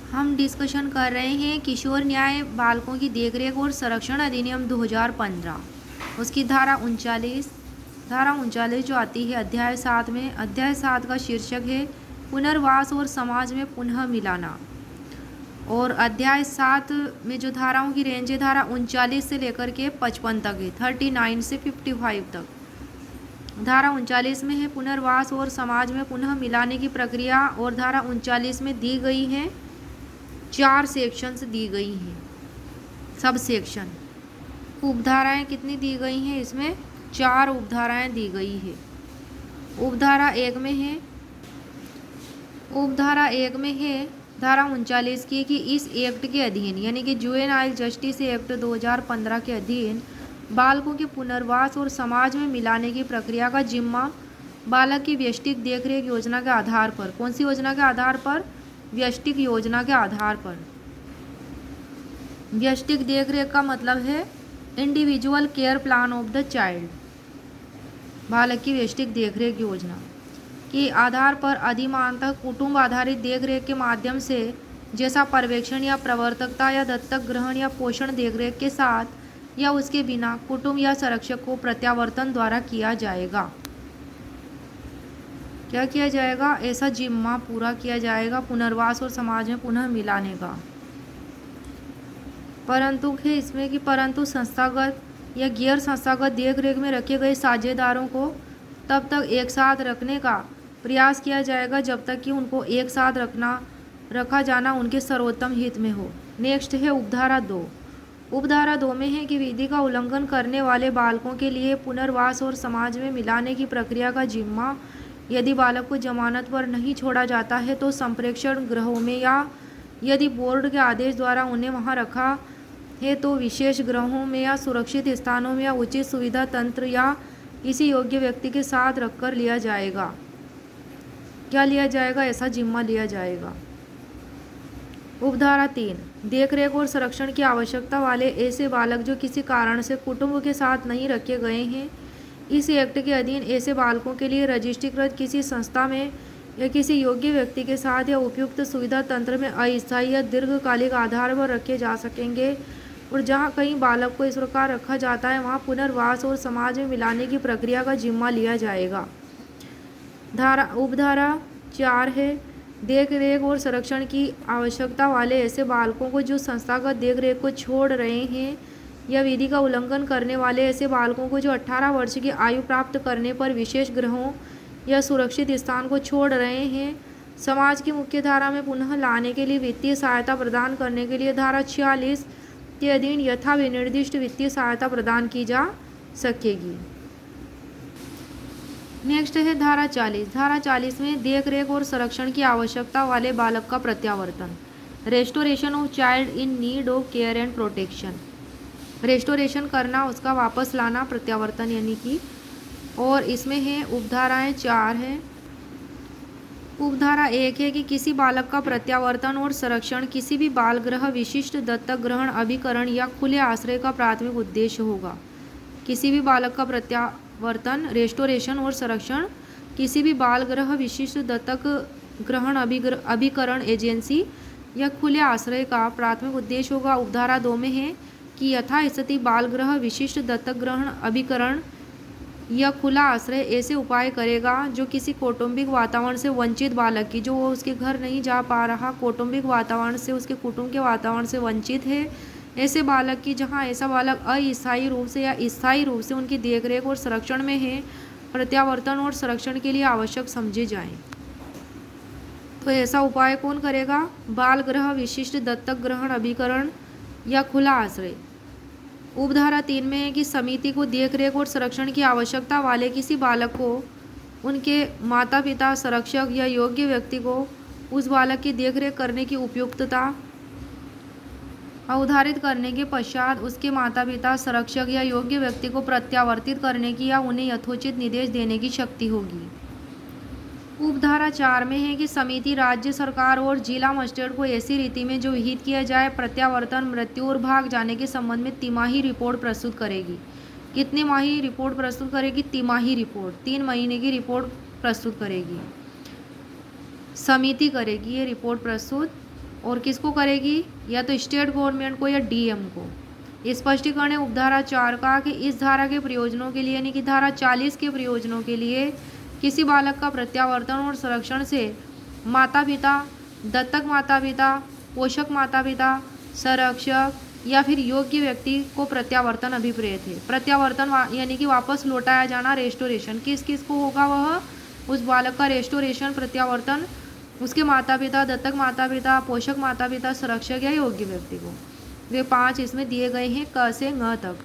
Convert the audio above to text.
हम डिस्कशन कर रहे हैं किशोर न्याय बालकों की देखरेख और संरक्षण अधिनियम 2015। उसकी धारा 39 जो आती है अध्याय 7 में। अध्याय 7 का शीर्षक है पुनर्वास और समाज में पुनः मिलाना। और अध्याय 7 में जो धाराओं की रेंज है धारा 39 से लेकर के 55 तक है, 39 से 55 तक। धारा 39 में है पुनर्वास और समाज में पुनः मिलाने की प्रक्रिया, और धारा 39 में दी गई है 4 सेक्शंस दी गई हैं, सब सेक्शन। उपधाराएं कितनी दी गई हैं? इसमें 4 उपधाराएं दी गई है। उपधारा 1 में है धारा 39 की कि इस एक्ट के अधीन यानी कि जुवेनाइल जस्टिस एक्ट 2015 के अधीन बालकों के पुनर्वास और समाज में मिलाने की प्रक्रिया का जिम्मा बालक की व्यष्टिक देखरेख योजना के आधार पर, कौन सी योजना के आधार पर? व्यष्टिक योजना के आधार पर। व्यष्टिक देखरेख का मतलब है individual care plan of the child. बालक की व्यष्टिक देखरेख योजना के आधार पर अधिमानतः कुटुंब आधारित देखरेख के माध्यम से जैसा पर्यवेक्षण या प्रवर्तकता या दत्तक ग्रहण या पोषण देखरेख के साथ या उसके बिना कुटुंब या संरक्षक को प्रत्यावर्तन द्वारा किया जाएगा। क्या किया जाएगा? ऐसा जिम्मा पूरा किया जाएगा पुनर्वास और समाज में पुनः मिलाने का। परंतु है इसमें कि परंतु संस्थागत या गैर संस्थागत देखरेख में रखे गए साझेदारों को तब तक एक साथ रखने का प्रयास किया जाएगा जब तक कि उनको एक साथ रखा जाना उनके सर्वोत्तम हित में हो। नेक्स्ट है उपधारा 2। उपधारा 2 में है कि विधि का उल्लंघन करने वाले बालकों के लिए पुनर्वास और समाज में मिलाने की प्रक्रिया का जिम्मा यदि बालक को जमानत पर नहीं छोड़ा जाता है तो संप्रेक्षण गृहों में, या यदि बोर्ड के आदेश द्वारा उन्हें वहां रखा है तो विशेष गृहों में या सुरक्षित स्थानों में या उचित सुविधा तंत्र या किसी योग्य व्यक्ति के साथ रखकर लिया जाएगा। क्या लिया जाएगा? ऐसा जिम्मा लिया जाएगा। उपधारा 3। देखरेख और संरक्षण की आवश्यकता वाले ऐसे बालक जो किसी कारण से कुटुंब के साथ नहीं रखे गए हैं, इस एक्ट के अधीन ऐसे बालकों के लिए रजिस्ट्रीकृत किसी संस्था में या किसी योग्य व्यक्ति के साथ या उपयुक्त सुविधा तंत्र में अस्थायी या दीर्घकालिक आधार पर रखे जा सकेंगे। और जहां कहीं बालक को इस प्रकार रखा जाता है वहां पुनर्वास और समाज में मिलाने की प्रक्रिया का जिम्मा लिया जाएगा। उपधारा 4 है देखरेख और संरक्षण की आवश्यकता वाले ऐसे बालकों को जो संस्थागत देखरेख को छोड़ रहे हैं या विधि का उल्लंघन करने वाले ऐसे बालकों को जो 18 वर्ष की आयु प्राप्त करने पर विशेष गृहों या सुरक्षित स्थान को छोड़ रहे हैं, समाज की मुख्य धारा में पुनः लाने के लिए वित्तीय सहायता प्रदान करने के लिए धारा 46 के अधीन यथा विनिर्दिष्ट वित्तीय सहायता प्रदान की जा सकेगी। नेक्स्ट है धारा 40। धारा 40 में देखरेख और संरक्षण की आवश्यकता वाले बालक का प्रत्यावर्तन, restoration of child in need of care and protection. Restoration करना, उसका वापस लाना, प्रत्यावर्तन यानी कि। और इसमें है उपधाराएं 4 हैं। उपधारा 1 है कि किसी बालक का प्रत्यावर्तन और संरक्षण किसी भी बाल गृह, विशिष्ट दत्तक ग्रहण, अभिकरण या खुले आश्रय का प्राथमिक उद्देश्य होगा। किसी भी बालक का प्रत्यावर्तन, रेस्टोरेशन और संरक्षण किसी भी बाल गृह, विशिष्ट दत्तक ग्रहण, अभिकरण एजेंसी या खुले आश्रय का प्राथमिक उद्देश्य होगा। उपधारा 2 में है कि यथास्थिति बाल गृह, विशिष्ट दत्तक ग्रहण, अभिकरण या खुला आश्रय ऐसे उपाय करेगा जो किसी कौटुंबिक वातावरण से वंचित बालक की, जो वो उसके घर नहीं जा पा रहा, कौटुंबिक वातावरण से, उसके कुटुंब के वातावरण से वंचित है, ऐसे बालक की, जहां ऐसा बालक अस्थायी रूप से या स्थायी रूप से उनकी देखरेख और संरक्षण में है, प्रत्यावर्तन और संरक्षण के लिए आवश्यक समझे जाएं। तो ऐसा उपाय कौन करेगा? बाल गृह, विशिष्ट दत्तक ग्रहण, अभिकरण या खुला आश्रय। उपधारा 3 में है कि समिति को देखरेख और संरक्षण की आवश्यकता वाले किसी बालक को उनके माता पिता, संरक्षक या योग्य व्यक्ति को उस बालक की देखरेख करने की उपयुक्तता अवधारित करने के पश्चात उसके माता पिता, संरक्षक या योग्य व्यक्ति को प्रत्यावर्तित करने की या उन्हें यथोचित निर्देश देने की शक्ति होगी। उपधारा 4 में है कि समिति राज्य सरकार और जिला मजिस्ट्रेट को ऐसी रीति में जो विहित किया जाए प्रत्यावर्तन, मृत्यु और भाग जाने के संबंध में तिमाही रिपोर्ट प्रस्तुत करेगी। कितनी माही रिपोर्ट प्रस्तुत करेगी? तिमाही रिपोर्ट, 3 महीने की रिपोर्ट प्रस्तुत करेगी। समिति करेगी ये रिपोर्ट प्रस्तुत। और किसको करेगी, या तो स्टेट गवर्नमेंट को या डीएम को। स्पष्टीकरण है उपधारा 4 का कि इस धारा के प्रयोजनों के लिए यानी कि धारा 40 के प्रयोजनों के लिए किसी बालक का प्रत्यावर्तन और संरक्षण से माता पिता, दत्तक माता पिता, पोषक माता पिता, संरक्षक या फिर योग्य व्यक्ति को प्रत्यावर्तन अभिप्रेत है। प्रत्यावर्तन यानी कि वापस लौटाया जाना, रेस्टोरेशन किस किस को होगा, वह उस बालक का रेस्टोरेशन प्रत्यावर्तन उसके माता पिता, दत्तक माता पिता, पोषक माता पिता, संरक्षक या योग्य व्यक्ति को। वे 5 इसमें दिए गए हैं क से ङ तक।